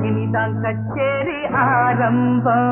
இனிதான் கச்சேரி ஆரம்பம்.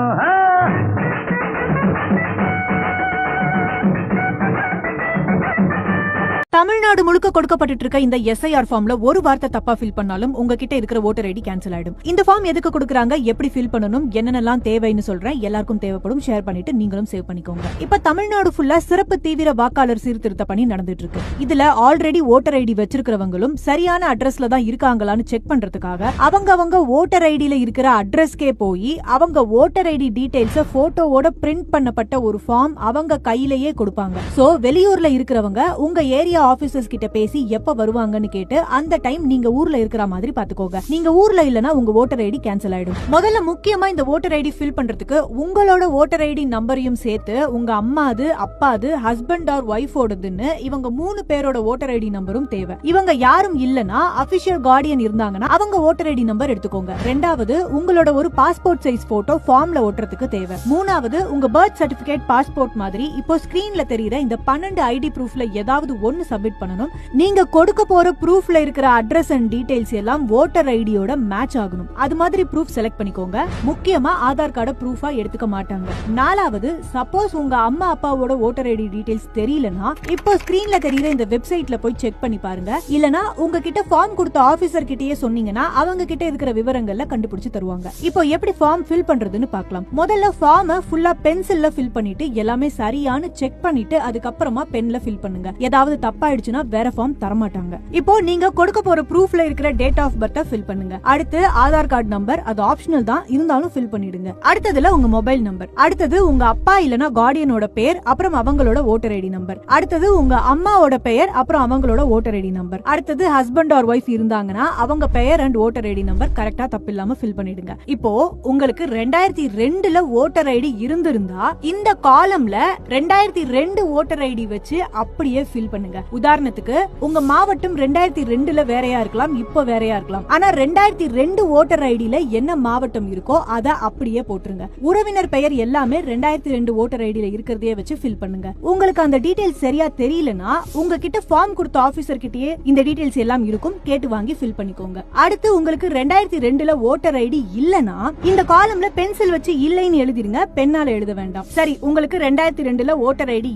தமிழ்நாடு முழுக்க கொடுக்கப்பட்டு இருக்க இந்த எஸ்ஐஆர் ஃபார்ம்ல ஒரு வார்த்தை தப்பா ஃபில் பண்ணாலும் உங்ககிட்ட இருக்கிற ஓட்டர் ஐடி கேன்சல் ஆயிடும். இந்த ஃபார்ம் எதுக்கு கொடுக்குறாங்க, எப்படி ஃபில் பண்ணணும், என்னென்னலாம் தேவைன்னு சொல்றேன். எல்லாருக்கும் தேவைப்படும். ஷேர் பண்ணிட்டு நீங்களும் சேவ் பண்ணிக்கோங்க. இப்ப தமிழ்நாடு ஃபுல்லா சிறப்பு தீவிர வாக்காளர் சீர்திருத்த பணி நடந்துட்டு இருக்கு. இதுல ஆல்ரெடி ஓட்டர் ஐடி வச்சிருக்கிறவங்களும் சரியான அட்ரஸ்ல தான் இருக்காங்களான்னு செக் பண்றதுக்காக அவங்க ஓட்டர் ஐடியில இருக்கிற அட்ரஸ்க்கே போய் அவங்க ஓட்டர் ஐடி டீடைல்ஸ் போட்டோவோட பிரிண்ட் பண்ணப்பட்ட ஒரு ஃபார்ம் அவங்க கையிலேயே கொடுப்பாங்க. சோ வெளியூர்ல இருக்கிறவங்க உங்க ஏரியா ஆபீசர்ஸ் கிட்ட பேசி எப்ப வருவாங்கன்னு கேட்டு அந்த டைம் நீங்க ஊர்ல இருக்கிற மாதிரி பாத்துக்கோங்க. நீங்க ஊர்ல இல்லனா உங்க ஓட்டர் ஐடி கேன்சல் ஆயிடும். முதல்ல முக்கியமா இந்த ஓட்டர் ஐடி ஃபில் பண்றதுக்கு உங்களோட ஓட்டர் ஐடி நம்பரையும் சேர்த்து உங்க அம்மாது, அப்பாது, ஹஸ்பண்ட் ஆர் ஒய்ஃபோடதுன்னு இவங்க 3 பேரோட ஓட்டர் ஐடி நம்பரும் தேவை. இவங்க யாரும் இல்லனா அபிஷியல் கார்டியன் இருந்தாங்கன்னா அவங்க ஓட்டர் ஐடி நம்பர் எடுத்துக்கோங்க. ரெண்டாவது உங்களோட ஒரு பாஸ்போர்ட் சைஸ் போட்டோ ஃபார்ம்ல ஒட்டுறதுக்கு தேவை. மூணாவது உங்க பர்த் சர்டிபிகேட், பாஸ்போர்ட் மாதிரி இப்போ ஸ்கிரீன்ல தெரியுற இந்த 12 ஐடி ப்ரூஃப்ல ஏதாவது ஒன்னு சப்மிட் பண்ணணும். நீங்க கொடுக்க போற ப்ரூஃப்ல இருக்கிற அட்ரஸ் அண்ட் டீடைல்ஸ் எல்லாம் ஓட்டர் ஐடியோட மேட்ச் ஆகணும். அது மாதிரி ப்ரூஃப் செலக்ட் பண்ணிக்கோங்க. முக்கியமா ஆதார் கார்டை ப்ரூஃபா எடுத்துக்க மாட்டாங்க. நாலாவது சப்போஸ் உங்க அம்மா அப்பாவோட ஓட்டர் ஐடி டீடைல்ஸ் தெரியலனா இப்போ ஸ்கிரீன்ல தெரியுற இந்த வெப்சைட்ல போய் செக் பண்ணி பாருங்க. இல்லனா உங்ககிட்ட ஃபார்ம் கொடுத்த ஆபீசர் கிட்டயே சொன்னீங்கன்னா அவங்க கிட்ட இருக்கிற விவரங்கள்ல கண்டுபிடிச்சு தருவாங்க. இப்போ எப்படி ஃபார்ம் ஃபில் பண்றதுன்னு பார்க்கலாம். முதல்ல ஃபார்மை ஃபுல்லா பென்சில்ல ஃபில் பண்ணிட்டு எல்லாமே சரியானு செக் பண்ணிட்டு அதுக்கப்புறமா பென்ல ஃபில் பண்ணுங்க. ஏதாவது தப்பாயிடுச்சுன்னா வேற ஃபார்ம் தரமாட்டாங்க. இப்போ நீங்க கொடுக்க போற ப்ரூஃப்ல இருக்கிற டேட் ஆஃப் பர்த் ஃபில் பண்ணுங்க. அடுத்து ஆதார் கார்டு நம்பர், அது ஆப்ஷனல் தான், இருந்தாலும் ஃபில் பண்ணிடுங்க. அடுத்ததுல உங்க மொபைல் நம்பர், அடுத்தது உங்க அப்பா இல்லனா கார்டியனோட பேர், அப்புறம் அவங்களோட ஓட்டர் ஐடி நம்பர், அடுத்தது உங்க அம்மாவோட பெயர், அப்புறம் அவங்களோட ஓட்டர் ஐடி நம்பர், அடுத்தது ஹஸ்பண்ட் ஆர் ஒய்ஃப் இருந்தாங்கன்னா அவங்க பெயர் அண்ட் ஓட்டர் ஐடி நம்பர் கரெக்டா தப்பில்லாம ஃபில் பண்ணிடுங்க. இப்போ உங்களுக்கு 2002ல ஓட்டர் ஐடி இருந்திருந்தா இந்த காலம்ல 2002 ஓட்டர் ஐடி வச்சு அப்படியே ஃபில் பண்ணுங்க. உதாரணத்துக்கு உங்க மாவட்டம் 2002ல வேறையா இருக்கலாம், இப்போ வேறையா இருக்கலாம். ஆனா 2002 ஓட்டர் ஐடியில என்ன மாவட்டம் இருக்கோ அத அப்படியே போட்டுருங்க. உறவினர் பெயர் எல்லாமே 2002 ஓட்டர் ஐடியில இருக்கிறதே வச்சு ஃபில் பண்ணுங்க. உங்களுக்கு அந்த டீடைல்ஸ் சரியா தெரியலனா உங்ககிட்ட ஃபார்ம் கொடுத்த ஆபீசர் கிட்டயே இந்த டீடைல்ஸ் எல்லாம் இருக்கும், கேட்டு வாங்கி ஃபில் பண்ணிக்கோங்க. அடுத்து உங்களுக்கு 2002ல ஓட்டர் ஐடி இல்லனா இந்த காலம்ல பென்சில் வச்சு இல்லைன்னு எழுதிருங்க, பெண்ணால எழுத வேண்டாம். சரி, உங்களுக்கு 2002ல ஓட்டர் ஐடி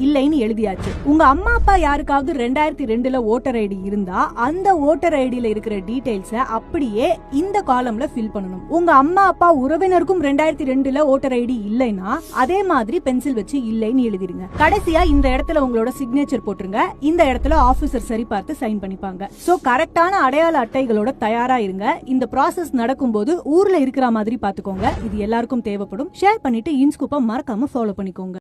இல்லைன்னு எழுதியாச்சு. உங்க அம்மா அப்பா யாருக்காவது 2002ல ஓட்டர் ஐடி இருந்தா அந்த ஓட்டர் ஐடியில இருக்கிற டீடைல்ஸ் அப்படியே இந்த காலம்ல ஃபில் பண்ணணும். உங்க அம்மா அப்பா உறவினருக்கும் 2002ல ஓட்டர் ஐடி இல்லைன்னா அதே மாதிரி பென்சில் வச்சு இல்லைன்னு எழுதிருங்க. கடைசியா இந்த இடத்துல உங்களோட சிக்னேச்சர் போட்டுருங்க. இந்த இடத்துல ஆபீசர் சரி பார்த்து சைன் பண்ணிப்பாங்க. சோ கரெக்டான அடையாள அட்டைகளோட தயாரா இருங்க. இந்த ப்ராசஸ் நடக்கும்போது ஊர்ல இருக்கிற மாதிரி பாத்துக்கோங்க. இது எல்லாருக்கும் தேவைப்படும். ஷேர் பண்ணிட்டு இன்ஸ்கூப்பை மறக்காம ஃபாலோ பண்ணிக்கோங்க.